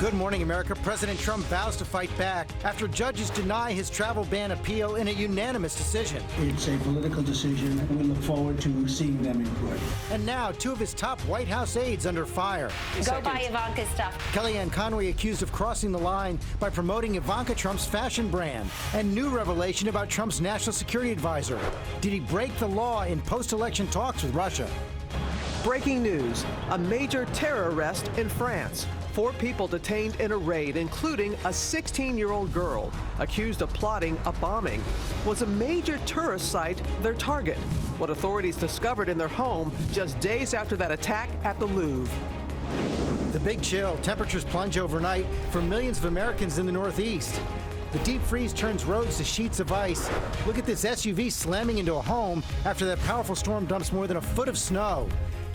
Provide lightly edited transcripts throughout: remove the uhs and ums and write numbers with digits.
Good morning, America. President Trump vows to fight back after judges deny his travel ban appeal in a unanimous decision. It's a political decision. We look forward to seeing them in court. And now, two of his top White House aides under fire. Go buy Ivanka's stuff. Kellyanne Conway accused of crossing the line by promoting Ivanka Trump's fashion brand. And new revelation about Trump's national security advisor. Did he break the law in post-election talks with Russia? Breaking news, a major terror arrest in France. 4 people detained in a raid, including a 16-year-old girl accused of plotting a bombing. Was a major tourist site their target? What authorities discovered in their home just days after that attack at the Louvre. The big chill. Temperatures plunge overnight for millions of Americans in the Northeast. The deep freeze turns roads to sheets of ice. Look at this SUV slamming into a home after that powerful storm dumps more than a foot of snow.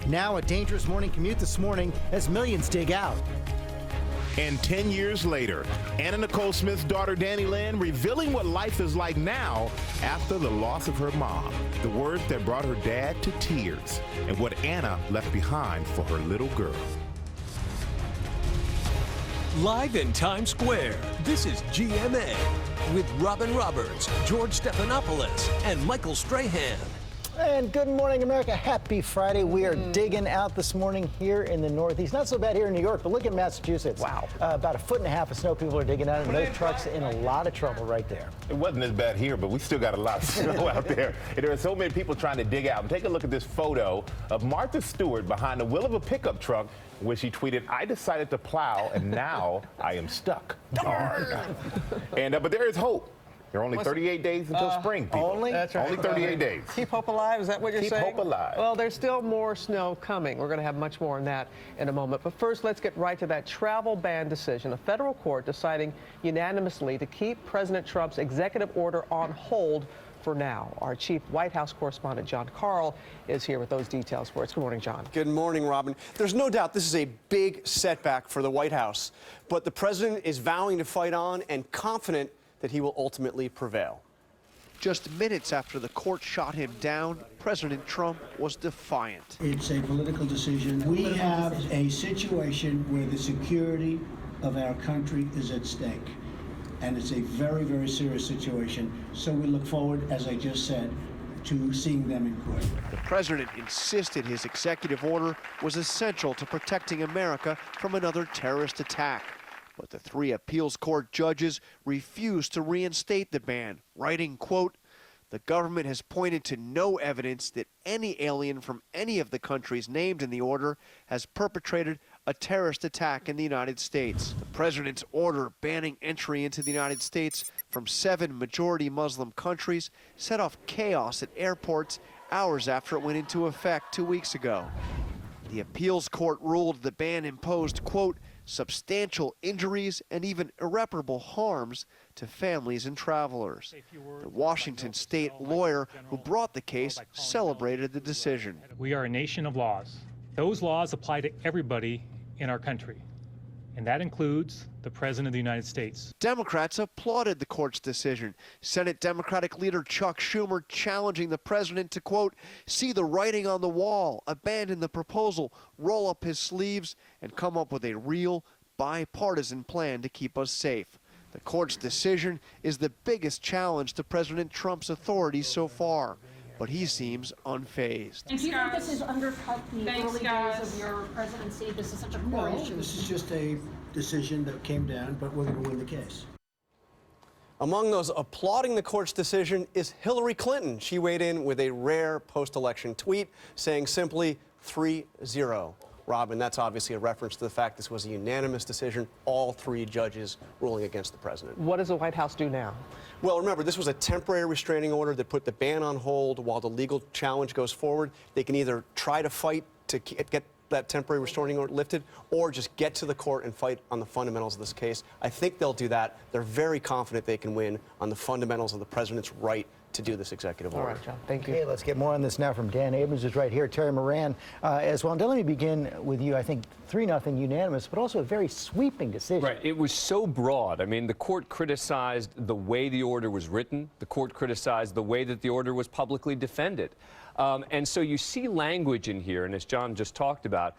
Now a dangerous morning commute this morning as millions dig out. And 10 years later, Anna Nicole Smith's daughter, Danny Lynn, revealing what life is like now after the loss of her mom. The words that brought her dad to tears and what Anna left behind for her little girl. Live in Times Square, this is GMA with Robin Roberts, George Stephanopoulos, and Michael Strahan. And good morning, America. Happy Friday. We are digging out this morning here in the Northeast. Not so bad here in New York, but look at Massachusetts. Wow. About 1.5 feet of snow people are digging out, and those trucks in a lot of trouble right there. It wasn't as bad here, but we still got a lot of snow out there. And there are so many people trying to dig out. And take a look at this photo of Martha Stewart behind the wheel of a pickup truck, where she tweeted, "I decided to plow, and now I am stuck." Darn. But there is hope. There are only 38 days until spring, people. Only? That's right. Only 38 days. Keep hope alive, is that what you're saying? Keep hope alive. Well, there's still more snow coming. We're going to have much more on that in a moment. But first, let's get right to that travel ban decision. A federal court deciding unanimously to keep President Trump's executive order on hold for now. Our chief White House correspondent, John Carl, is here with those details for us. Good morning, John. Good morning, Robin. There's no doubt this is a big setback for the White House, but the president is vowing to fight on and confident that he will ultimately prevail. Just minutes after the court shot him down, President Trump was defiant. It's a political decision. We have a situation where the security of our country is at stake. And it's a very, very serious situation. So we look forward, as I just said, to seeing them in court. The president insisted his executive order was essential to protecting America from another terrorist attack. But the 3 appeals court judges refused to reinstate the ban, writing, quote, "The government has pointed to no evidence that any alien from any of the countries named in the order has perpetrated a terrorist attack in the United States." The president's order banning entry into the United States from 7 majority Muslim countries set off chaos at airports hours after it went into effect 2 weeks ago. The appeals court ruled the ban imposed, quote, "substantial injuries and even irreparable harms to families and travelers." The Washington state lawyer who brought the case celebrated the decision. We are a nation of laws. Those laws apply to everybody in our country, and that includes the President of the United States. Democrats applauded the court's decision. Senate Democratic leader Chuck Schumer challenging the president to, quote, "see the writing on the wall, abandon the proposal, roll up his sleeves, and come up with a real bipartisan plan to keep us safe." The court's decision is the biggest challenge to President Trump's authority so far, but he seems unfazed. Do you think this has undercut the early days of your presidency? This is such a core issue. This is just a decision that came down, but we're going to win the case. Among those applauding the court's decision is Hillary Clinton. She weighed in with a rare post-election tweet saying simply 3-0. Robin, that's obviously a reference to the fact this was a unanimous decision, all 3 judges ruling against the president. What does the White House do now? Well, remember, this was a temporary restraining order that put the ban on hold while the legal challenge goes forward. They can either try to fight to get that temporary restraining order lifted or just get to the court and fight on the fundamentals of this case. I think they'll do that. They're very confident they can win on the fundamentals of the president's right to do this executive order. All right, John. Thank you. Okay, let's get more on this now from Dan Abrams, who's right here. Terry Moran as well. Now, let me begin with you. I think 3-0 unanimous, but also a very sweeping decision. Right. It was so broad. I mean, the court criticized the way the order was written. The court criticized the way that the order was publicly defended. And so you see language in here, and as John just talked about,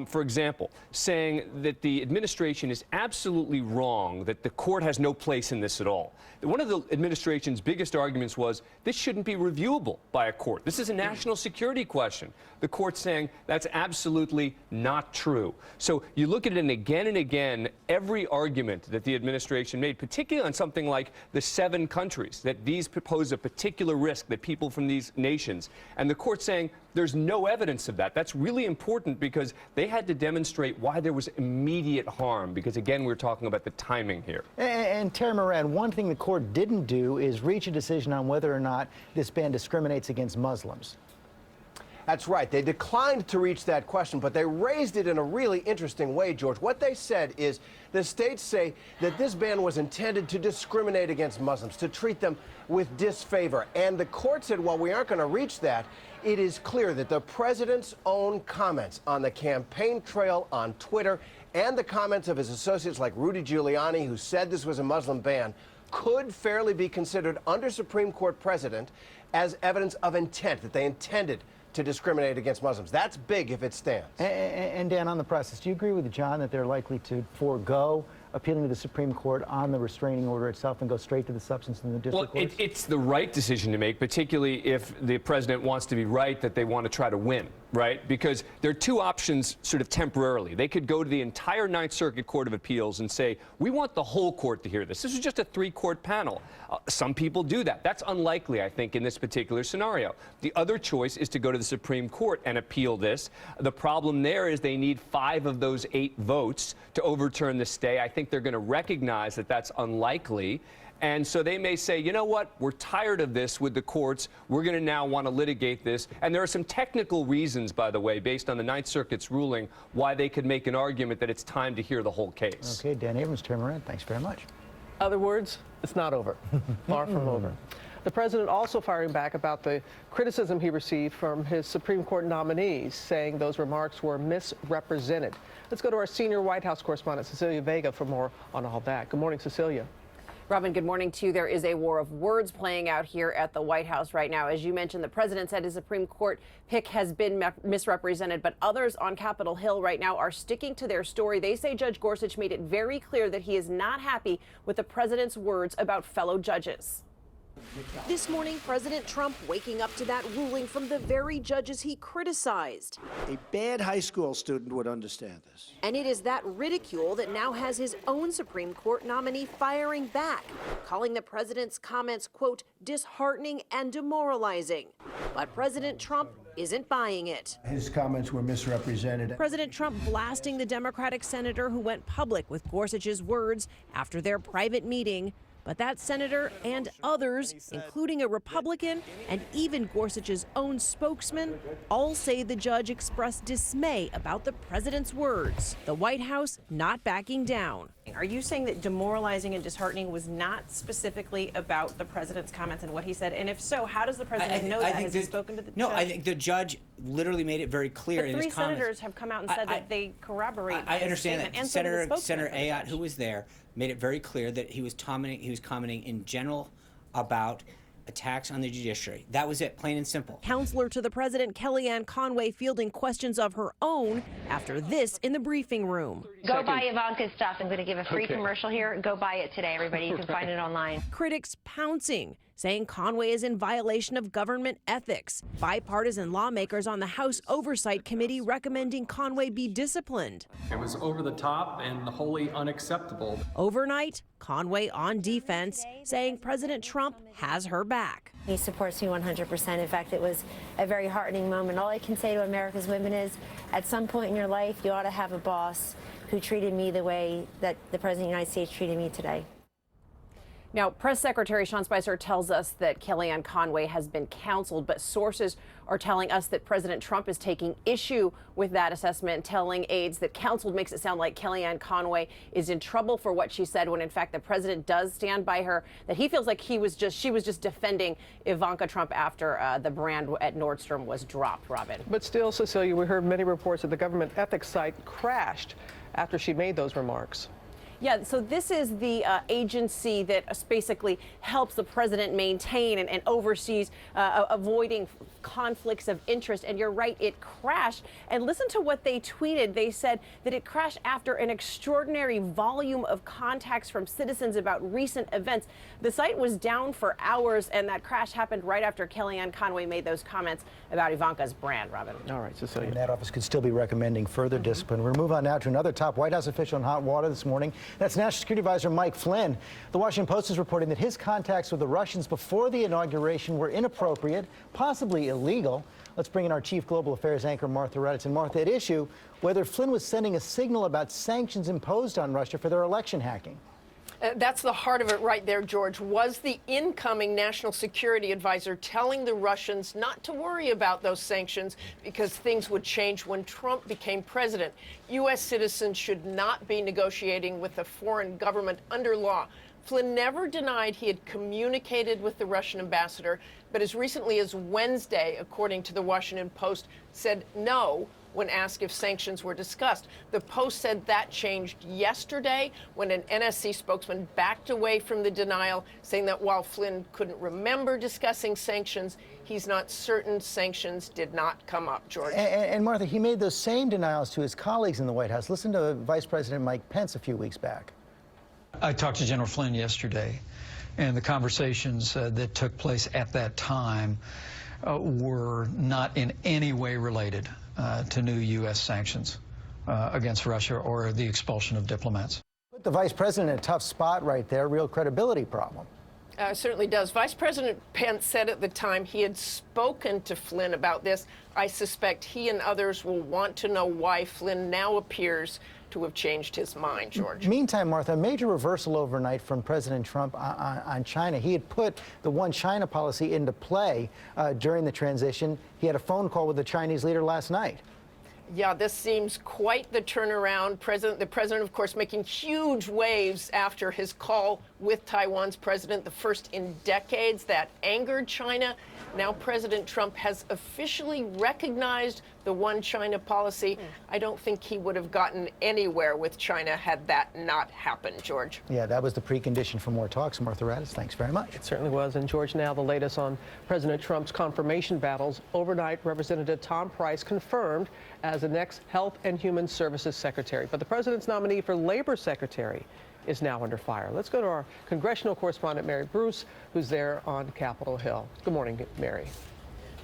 for example, saying that the administration is absolutely wrong, that the court has no place in this at all. One of the administration's biggest arguments was this shouldn't be reviewable by a court. This is a national security question. The court's saying that's absolutely not true. So you look at it, and again, every argument that the administration made, particularly on something like the 7 countries, that these pose a particular risk, that people from these nations, and the court saying there's no evidence of that. That's really important because they had to demonstrate why there was immediate harm, because again, we're talking about the timing here. And Terry Moran, one thing the court didn't do is reach a decision on whether or not this ban discriminates against Muslims. That's right. They declined to reach that question, but they raised it in a really interesting way, George. What they said is the states say that this ban was intended to discriminate against Muslims, to treat them with disfavor. And the court said, well, we aren't going to reach that. It is clear that the president's own comments on the campaign trail on Twitter and the comments of his associates like Rudy Giuliani, who said this was a Muslim ban, could fairly be considered under Supreme Court precedent as evidence of intent, that they intended to discriminate against Muslims. That's big if it stands. And Dan, on the process, do you agree with John that they're likely to forego appealing to the Supreme Court on the restraining order itself and go straight to the substance in the district courts? It's the right decision to make, particularly if the president wants to be right, that they want to try to win, right? Because there are 2 options sort of temporarily. They could go to the entire Ninth Circuit Court of Appeals and say, we want the whole court to hear this. This is just a 3-court panel. Some people do that. That's unlikely, I think, in this particular scenario. The other choice is to go to the Supreme Court and appeal this. The problem there is they need 5 of those 8 votes to overturn the stay. I think they're going to recognize that that's unlikely. And so they may say, you know what, we're tired of this with the courts. We're going to now want to litigate this. And there are some technical reasons, by the way, based on the Ninth Circuit's ruling, why they could make an argument that it's time to hear the whole case. Okay, Dan Abrams, Terry Moran, thanks very much. Other words, it's not over. Far from over. The president also firing back about the criticism he received from his Supreme Court nominees, saying those remarks were misrepresented. Let's go to our senior White House correspondent, Cecilia Vega, for more on all that. Good morning, Cecilia. Robin, good morning to you. There is a war of words playing out here at the White House right now. As you mentioned, the president said his Supreme Court pick has been misrepresented, but others on Capitol Hill right now are sticking to their story. They say Judge Gorsuch made it very clear that he is not happy with the president's words about fellow judges. This morning, President Trump waking up to that ruling from the very judges he criticized. A bad high school student would understand this. And it is that ridicule that now has his own Supreme Court nominee firing back, calling the president's comments, quote, disheartening and demoralizing. But President Trump isn't buying it. His comments were misrepresented. President Trump blasting the Democratic senator who went public with Gorsuch's words after their private meeting. But that senator and others, including a Republican and even Gorsuch's own spokesman, all say the judge expressed dismay about the president's words. The White House not backing down. Are you saying that demoralizing and disheartening was not specifically about the president's comments and what he said? And if so, how does the president know that? Has he spoken to the judge? No, I think the judge literally made it very clear in his comments. 3 senators have come out and said that they corroborate. I understand that. And Senator Ayotte, who was there, made it very clear that he was commenting in general about attacks on the judiciary. That was it, plain and simple. Counselor to the president, Kellyanne Conway, fielding questions of her own after this in the briefing room. Go buy Ivanka's stuff. I'm going to give a free commercial here. Go buy it today, everybody. You can find it online. Critics pouncing, saying Conway is in violation of government ethics. Bipartisan lawmakers on the House Oversight Committee recommending Conway be disciplined. It was over the top and wholly unacceptable. Overnight, Conway on defense, saying President Trump has her back. He supports me 100%. In fact, it was a very heartening moment. All I can say to America's women is, at some point in your life, you ought to have a boss who treated me the way that the President of the United States treated me today. Now, Press Secretary Sean Spicer tells us that Kellyanne Conway has been counseled, but sources are telling us that President Trump is taking issue with that assessment, telling aides that counseled makes it sound like Kellyanne Conway is in trouble for what she said, when in fact the president does stand by her, that he feels like she was just defending Ivanka Trump after the brand at Nordstrom was dropped, Robin. But still, Cecilia, we heard many reports that the government ethics site crashed after she made those remarks. Yeah, so this is the agency that basically helps the president maintain and oversees avoiding conflicts of interest. And you're right, it crashed. And listen to what they tweeted. They said that it crashed after an extraordinary volume of contacts from citizens about recent events. The site was down for hours, and that crash happened right after Kellyanne Conway made those comments about Ivanka's brand, Robin. All right, Cecilia. And that office could still be recommending further discipline. We'll move on now to another top White House official in hot water this morning. That's National Security Advisor Mike Flynn. The Washington Post is reporting that his contacts with the Russians before the inauguration were inappropriate, possibly illegal. Let's bring in our chief global affairs anchor, Martha Redditon. Martha, at issue whether Flynn was sending a signal about sanctions imposed on Russia for their election hacking. That's the heart of it right there, George. Was the incoming national security advisor telling the Russians not to worry about those sanctions because things would change when Trump became president? U.S. citizens should not be negotiating with a foreign government under law. Flynn never denied he had communicated with the Russian ambassador, but as recently as Wednesday, according to the Washington Post, said no when asked if sanctions were discussed. The Post said that changed yesterday when an NSC spokesman backed away from the denial, saying that while Flynn couldn't remember discussing sanctions, he's not certain sanctions did not come up, George. And Martha, he made those same denials to his colleagues in the White House. Listen to Vice President Mike Pence a few weeks back. I talked to General Flynn yesterday, and the conversations that took place at that time were not in any way related to new U.S. sanctions against Russia or the expulsion of diplomats. Put the vice president in a tough spot right there, real credibility problem. Certainly does. Vice President Pence said at the time he had spoken to Flynn about this. I suspect he and others will want to know why Flynn now appears to have changed his mind, George. Meantime, Martha, a major reversal overnight from President Trump on China. He had put the one China policy into play during the transition. He had a phone call with the Chinese leader last night. Yeah, this seems quite the turnaround. The president, of course, making huge waves after his call with Taiwan's president, the first in decades. That angered China. Now President Trump has officially recognized the one China policy. I don't think he would have gotten anywhere with China had that not happened, George. Yeah, that was the precondition for more talks. Martha Raddatz, thanks very much. It certainly was. And George, now the latest on President Trump's confirmation battles. Overnight, Representative Tom Price confirmed as the next Health and Human Services Secretary. But the president's nominee for Labor Secretary is now under fire. Let's go to our congressional correspondent, Mary Bruce, who's there on Capitol Hill. Good morning, Mary.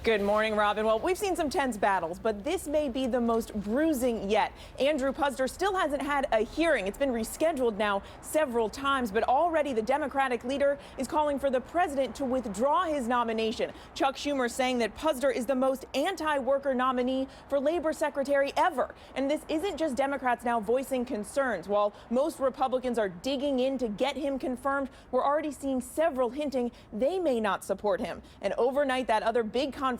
Good morning, Robin. Well, we've seen some tense battles, but this may be the most bruising yet. Andrew Puzder still hasn't had a hearing. It's been rescheduled now several times, but already the Democratic leader is calling for the president to withdraw his nomination. Chuck Schumer saying that Puzder is the most anti-worker nominee for Labor Secretary ever. And this isn't just Democrats now voicing concerns. While most Republicans are digging in to get him confirmed, we're already seeing several hinting they may not support him. And overnight, that other big confirmation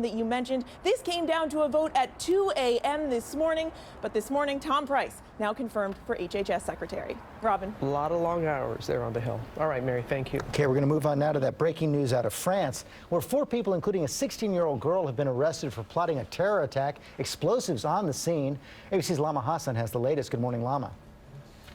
that you mentioned, this came down to a vote at 2 a.m. this morning. But this morning, Tom Price now confirmed for HHS Secretary. Robin. A lot of long hours there on the Hill. All right, Mary, thank you. Okay, we're going to move on now to that breaking news out of France, where 4 people, including a 16-year-old girl, have been arrested for plotting a terror attack. Explosives on the scene. ABC's Lama Hassan has the latest. Good morning, Lama.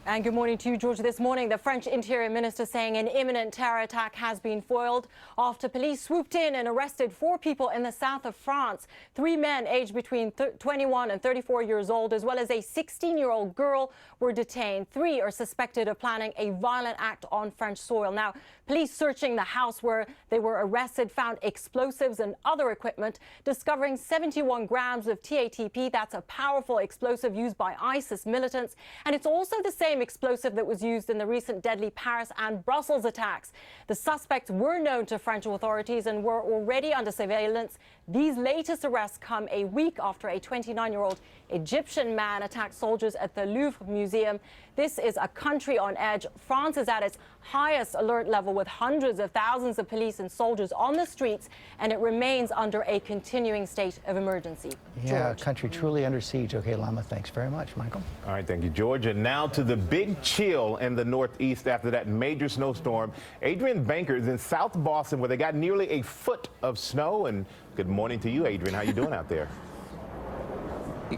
And good morning to you, George. This morning, the French Interior Minister saying an imminent terror attack has been foiled after police swooped in and arrested 4 people in the south of France. 3 men aged between 21 and 34 years old, as well as a 16-year-old girl, were detained. 3 are suspected of planning a violent act on French soil. Now, police searching the house where they were arrested found explosives and other equipment, discovering 71 grams of TATP. That's a powerful explosive used by ISIS militants. And it's also the same explosive that was used in the recent deadly Paris and Brussels attacks. The suspects were known to French authorities and were already under surveillance. These latest arrests come a week after a 29-year-old Egyptian man attacked soldiers at the Louvre Museum. This is a country on edge. France is at its highest alert level with hundreds of thousands of police and soldiers on the streets, and it remains under a continuing state of emergency. Yeah, George. country truly under siege. Okay, Lama, thanks very much. Michael. All right, thank you, George. And now to the big chill in the Northeast after that major snowstorm. Adrian Banker is in South Boston, where they got nearly a foot of snow. And good morning to you, Adrian. How you doing out there?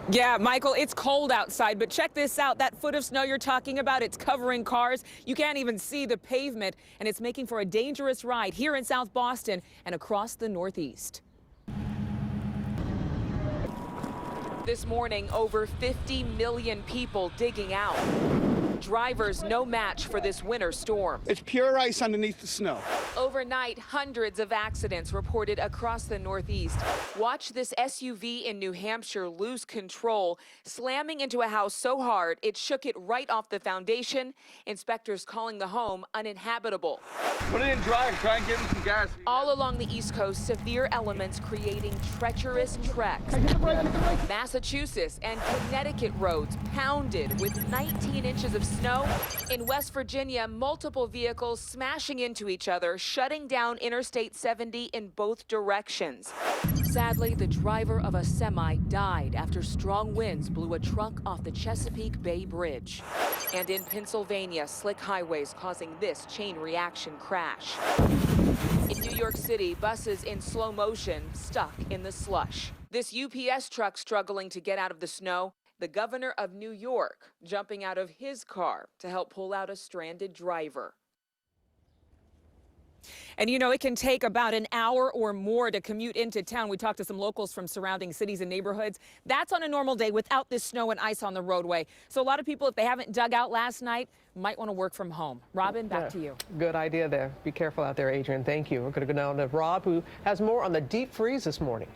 Yeah, Michael, it's cold outside, but check this out. That foot of snow you're talking about, it's covering cars. You can't even see the pavement, and it's making for a dangerous ride here in South Boston and across the Northeast. This morning, over 50 million people digging out. Drivers no match for this winter storm. It's pure ice underneath the snow. Overnight, hundreds of accidents reported across the Northeast. Watch this SUV in New Hampshire lose control, slamming into a house so hard it shook it right off the foundation. Inspectors calling the home uninhabitable. Put it in drive, try and get in some gas. All along the East Coast, severe elements creating treacherous treks. Massachusetts and Connecticut roads pounded with 19 inches of snow. In West Virginia, multiple vehicles smashing into each other, shutting down Interstate 70 in both directions. Sadly, the driver of a semi died after strong winds blew a truck off the Chesapeake Bay Bridge. And in Pennsylvania, slick highways causing this chain reaction crash. In New York City, buses in slow motion stuck in the slush. This UPS truck struggling to get out of the snow. The governor of New York jumping out of his car to help pull out a stranded driver. And you know, it can take about an hour or more to commute into town. We talked to some locals from surrounding cities and neighborhoods. That's on a normal day without this snow and ice on the roadway. So a lot of people, if they haven't dug out last night, might want to work from home. Robin, back to you. Good idea there. Be careful out there, Adrian. Thank you. We're going to go down to Rob, who has more on the deep freeze this morning.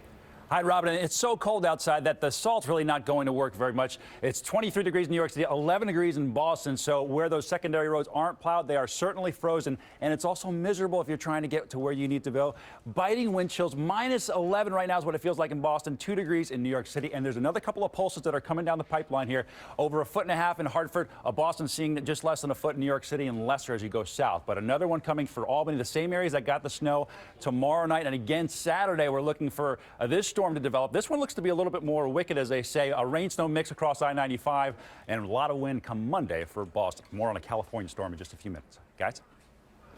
Hi, Robin. It's so cold outside that the salt's really not going to work very much. It's 23 degrees in New York City, 11 degrees in Boston. So where those secondary roads aren't plowed, they are certainly frozen. And it's also miserable if you're trying to get to where you need to go. Biting wind chills, minus 11 right now is what it feels like in Boston, 2 degrees in New York City. And there's another couple of pulses that are coming down the pipeline here. Over 1.5 feet in Hartford, Boston seeing just less than a foot in New York City and lesser as you go south. But another one coming for Albany, the same areas that got the snow tomorrow night. And again, Saturday, we're looking for this storm to develop. This one looks to be a little bit more wicked, as they say. A rain-snow mix across I-95 and a lot of wind come Monday for Boston. More on a California storm in just a few minutes. Guys?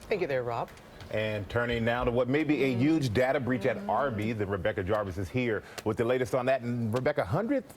Thank you there, Rob. And turning now to what may be a huge data breach at Arby's. Rebecca Jarvis is here with the latest on that. And Rebecca, hundreds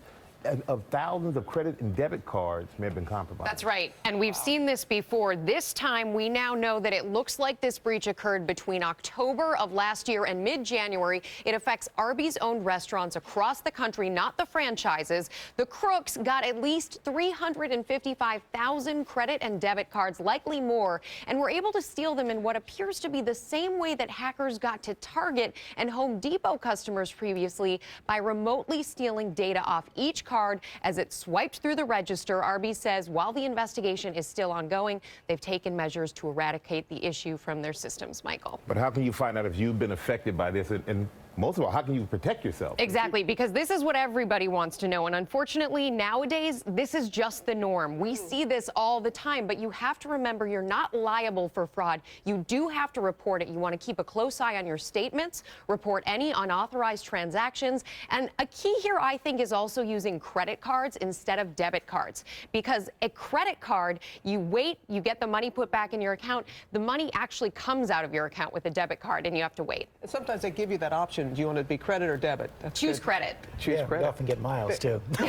of thousands of credit and debit cards may have been compromised. That's right. And we've seen this before. This time, we now know that it looks like this breach occurred between October of last year and mid-January. It affects Arby's-owned restaurants across the country, not the franchises. The crooks got at least 355,000 credit and debit cards, likely more, and were able to steal them in what appears to be the same way that hackers got to Target and Home Depot customers previously, by remotely stealing data off each card as it swiped through the register. Arby's says while the investigation is still ongoing, they've taken measures to eradicate the issue from their systems, Michael. But how can you find out if you've been affected by this? And most of all, how can you protect yourself? Exactly, because this is what everybody wants to know. And unfortunately, nowadays, this is just the norm. We see this all the time, but you have to remember you're not liable for fraud. You do have to report it. You want to keep a close eye on your statements, report any unauthorized transactions. And a key here, I think, is also using credit cards instead of debit cards. Because a credit card, you wait, you get the money put back in your account. The money actually comes out of your account with a debit card, and you have to wait. And sometimes they give you that option. Do you want it to be credit or debit? That's Choose good. credit. Choose credit. We often get miles, too. always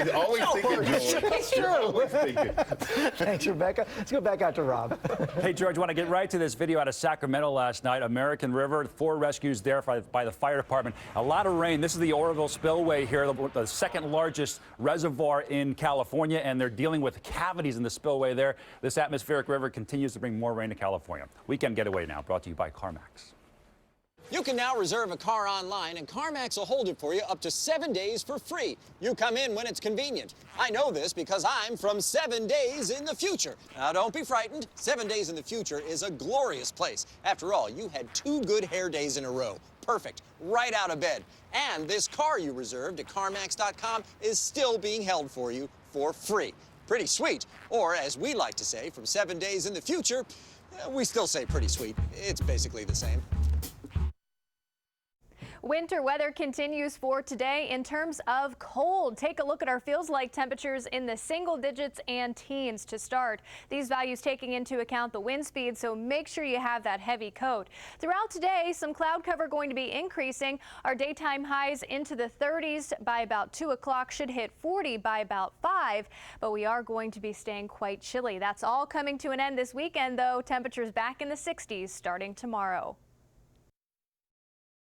thinking, George. That's true. Always thinking. Thanks, Rebecca. Let's go back out to Rob. Hey, George, want to get right to this video out of Sacramento last night. American River, 4 rescues there by the fire department. A lot of rain. This is the Oroville Spillway here, the second largest reservoir in California, and they're dealing with cavities in the spillway there. This atmospheric river continues to bring more rain to California. Weekend Getaway now, brought to you by CarMax. You can now reserve a car online, and CarMax will hold it for you up to 7 days for free. You come in when it's convenient. I know this because I'm from 7 days in the future. Now, don't be frightened. 7 days in the future is a glorious place. After all, you had 2 good hair days in a row. Perfect. Right out of bed. And this car you reserved at CarMax.com is still being held for you for free. Pretty sweet. Or, as we like to say, from 7 days in the future, we still say pretty sweet. It's basically the same. Winter weather continues for today in terms of cold. Take a look at our feels like temperatures in the single digits and teens to start. These values taking into account the wind speed, so make sure you have that heavy coat. Throughout today, some cloud cover going to be increasing. Our daytime highs into the 30s by about 2 o'clock, should hit 40 by about 5, but we are going to be staying quite chilly. That's all coming to an end this weekend, though. Temperatures back in the 60s starting tomorrow.